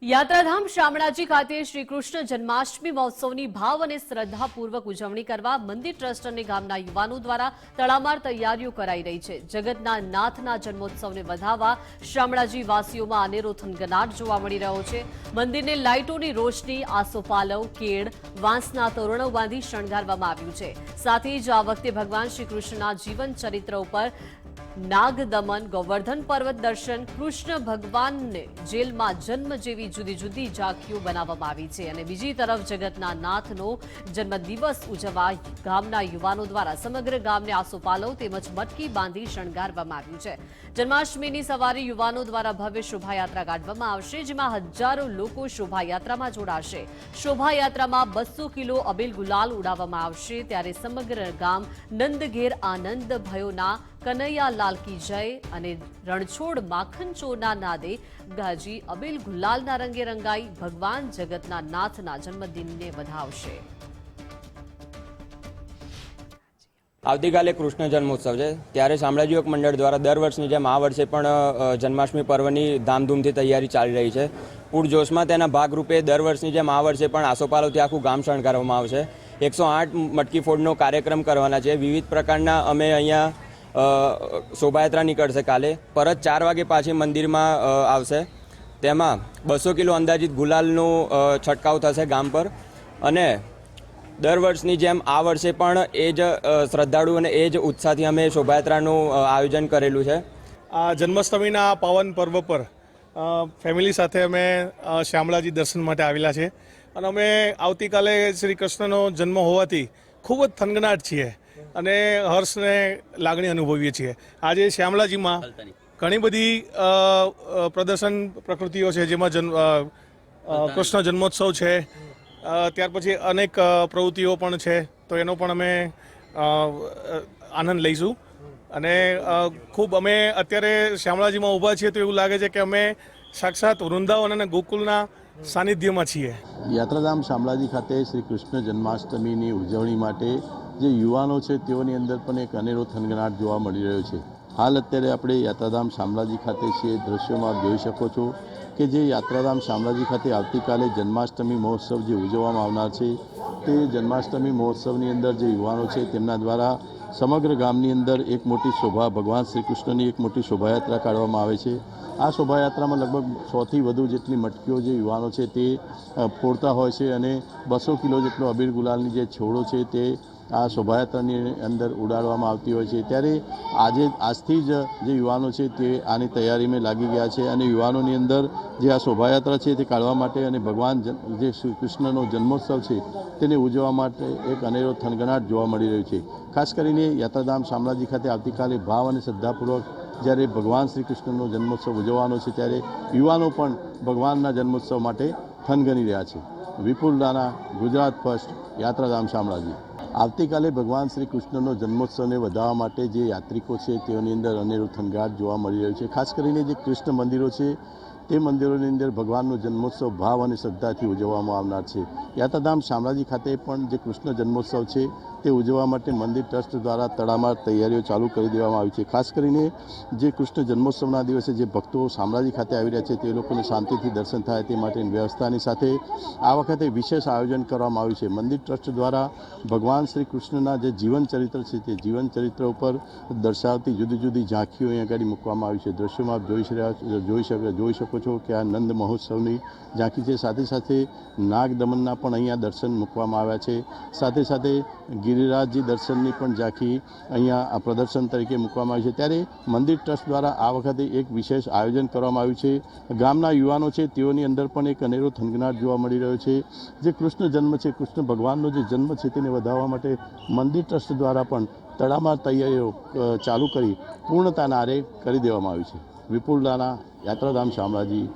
યાત્રાધામ શામળાજી ખાતે શ્રી કૃષ્ણ જન્માષ્ટમી મહોત્સવની ભાવ અને શ્રદ્ધાપૂર્વક ઉજવણી કરવા મંદિર ટ્રસ્ટ અને ગામના યુવાનો દ્વારા તડામાર તૈયારીઓ કરાઈ રહી છે। જગતના નાથના જન્મોત્સવને વધાવવા શામળાજી વાસીઓમાં અનેરો થનગનાટ જોવા મળી રહ્યો છે। મંદિરને લાઇટોની રોશની, આસોપાલવ, કેળ, વાંસના તોરણો બાંધી શણગારવામાં આવ્યું છે। સાથે જ આ વખતે ભગવાન શ્રી કૃષ્ણના જીવન ચરિત્ર ઉપર નાગ દમન, ગોવર્ધન પર્વત દર્શન, કૃષ્ણ ભગવાનને જેલમાં જન્મ જેવી જુદી જુદી ઝાંખીઓ બનાવવામાં આવી છે અને બીજી તરફ જગતના નાથનો જન્મદિવસ ઉજવવા ગામના યુવાનો દ્વારા સમગ્ર ગામને આસોપાલવ તેમજ મટકી બાંધી શણગારવામાં આવ્યું છે। જન્માષ્ટમીની સવારે યુવાનો દ્વારા ભવ્ય શોભાયાત્રા કાઢવામાં આવશે, જેમાં હજારો લોકો શોભાયાત્રામાં જોડાશે। શોભાયાત્રામાં 200 કિલો અબીલ ગુલાલ ઉડાવવામાં આવશે, ત્યારે સમગ્ર ગામ નંદઘેર આનંદ ભયોના કનૈયા લાલ કી જય અને રણછોડ માખન ચોરના નાદે ગાજી અબીલ ગુલાલના રંગે રંગાઈ ભગવાન જગતના નાથના જન્મદિનને વધાવશે। આવતીકાલે કૃષ્ણ જન્મોત્સવ છે, ત્યારે શામળાજી યુવક મંડળ દ્વારા દર વર્ષની જેમ આ વર્ષે પણ જન્માષ્ટમી પર્વની ધામધૂમથી તૈયારી ચાલી રહી છે। પૂરજોશમાં તેના ભાગરૂપે દર વર્ષની જેમ આ વર્ષે પણ આસોપાલવથી આખું ગામ શણગારવામાં આવશે। 108 મટકી ફોડનો કાર્યક્રમ કરવાના છે। વિવિધ પ્રકારના અમે અહીંયા શોભાયાત્રા નીકળશે। કાલે પરત 4 વાગે પાછી મંદિરમાં આવશે। તેમાં 200 કિલો અંદાજિત ગુલાલનો છંટકાવ થશે ગામ પર અને દર વર્ષની જેમ આ વર્ષે પણ એ જ શ્રદ્ધાળુ અને એ જ ઉત્સાહથી અમે શોભાયાત્રાનું આયોજન કરેલું છે। આ જન્માષ્ટમીના પાવન પર્વ પર ફેમિલી સાથે અમે શામળાજી દર્શન માટે આવેલા છે અને અમે આવતીકાલે શ્રી કૃષ્ણનો જન્મ હોવાથી ખૂબ જ થનગનાટ છીએ અને હર્ષને લાગણી અનુભવીએ છીએ। આજે શામળાજીમાં ઘણી બધી પ્રદર્શન પ્રકૃતિઓ છે, જેમાં કૃષ્ણ જન્મોત્સવ છે, ત્યાર પછી અનેક પ્રવૃત્તિઓ પણ છે, તો એનો પણ અમે આનંદ લઈશું અને ખૂબ અમે અત્યારે શામળાજીમાં ઊભા છીએ તો એવું લાગે છે કે અમે સાક્ષાત વૃંદાવન અને ગોકુલના સાનિધ્યમાં છીએ। યાત્રાધામ શામળાજી ખાતે શ્રી કૃષ્ણ જન્માષ્ટમીની ઉજવણી માટે જે યુવાનો છે તેઓની અંદર પણ એક અનેરો થનગનાટ જોવા મળી રહ્યો છે। હાલ અત્યારે આપણે યાત્રાધામ શામળાજી ખાતે છીએ। દ્રશ્યોમાં આપ જોઈ શકો છો કે જે યાત્રાધામ શામળાજી ખાતે આવતીકાલે જન્માષ્ટમી મહોત્સવ જે ઉજવવામાં આવનાર છે, તે જન્માષ્ટમી મહોત્સવની અંદર જે યુવાનો છે તેમના દ્વારા સમગ્ર ગામની અંદર એક મોટી શોભા, ભગવાન શ્રી કૃષ્ણની એક મોટી શોભાયાત્રા કાઢવામાં આવે છે। આ શોભાયાત્રામાં લગભગ 100થી વધુ જેટલી મટકીઓ જે યુવાનો છે તે ફોડતા હોય છે અને 200 કિલો જેટલો અબીર ગુલાલની જે છોડો છે તે આ શોભાયાત્રાની અંદર ઉડાડવામાં આવતી હોય છે। ત્યારે આજથી જ જે યુવાનો છે તે આની તૈયારીમાં લાગી ગયા છે અને યુવાનોની અંદર જે આ શોભાયાત્રા છે તે કાઢવા માટે અને ભગવાન જે શ્રી કૃષ્ણનો જન્મોત્સવ છે તેને ઉજવવા માટે એક અનેરો થનગનાટ જોવા મળી રહ્યું છે। ખાસ કરીને યાત્રાધામ શામળાજી ખાતે આવતીકાલે ભાવ અને શ્રદ્ધાપૂર્વક જ્યારે ભગવાન શ્રી કૃષ્ણનો જન્મોત્સવ ઉજવવાનો છે, ત્યારે યુવાનો પણ ભગવાનના જન્મોત્સવ માટે થનગની રહ્યા છે। વિપુલ રાણા, ગુજરાત ફર્સ્ટ, યાત્રાધામ શામળાજી। આવતીકાલે ભગવાન શ્રી કૃષ્ણનો જન્મોત્સવને વધારવા માટે જે યાત્રિકો છે તેઓની અંદર અનેરું થનગાટ જોવા મળી રહ્યું છે। ખાસ કરીને જે કૃષ્ણ મંદિરો છે તે મંદિરોની અંદર ભગવાનનો જન્મોત્સવ ભાવ અને શ્રદ્ધાથી ઉજવવામાં આવનાર છે। યાત્રાધામ શામળાજી ખાતે પણ જે કૃષ્ણ જન્મોત્સવ છે તે ઉજવવા માટે મંદિર ટ્રસ્ટ દ્વારા તડામાર તૈયારીઓ ચાલુ કરી દેવામાં આવી છે। ખાસ કરીને જે કૃષ્ણ જન્મોત્સવના દિવસે જે ભક્તો શામળાજી ખાતે આવી રહ્યા છે તે લોકોને શાંતિથી દર્શન થાય તે માટેની વ્યવસ્થાની સાથે આ વખતે વિશેષ આયોજન કરવામાં આવ્યું છે। મંદિર ટ્રસ્ટ દ્વારા ભગવાન શ્રી કૃષ્ણના જે જીવન ચરિત્ર છે તે જીવન ચરિત્ર ઉપર દર્શાવતી જુદી જુદી ઝાંખીઓ અહીં આગળ મૂકવામાં આવી છે। દ્રશ્યોમાં આપ જોઈ શકો છો કે આ નંદ મહોત્સવની ઝાંખી છે। સાથે સાથે નાગ દમનના પણ અહીંયા દર્શન મૂકવામાં આવ્યા છે। સાથે સાથે ગિરિરાજજી દર્શનની પણ ઝાંખી અહીંયા આ પ્રદર્શન તરીકે મૂકવામાં આવી છે। ત્યારે મંદિર ટ્રસ્ટ દ્વારા આ વખતે એક વિશેષ આયોજન કરવામાં આવ્યું છે। ગામના યુવાનો છે તેઓની અંદર પણ એક અનેરો થનગનાટ જોવા મળી રહ્યો છે। જે કૃષ્ણ જન્મ છે, કૃષ્ણ ભગવાનનો જે જન્મ છે તેને વધારવા માટે મંદિર ટ્રસ્ટ દ્વારા પણ તડામાર તૈયારીઓ ચાલુ કરી પૂર્ણતાના આરે કરી દેવામાં આવી છે। વિપુલ રાણા, યાત્રાધામ શામળાજી,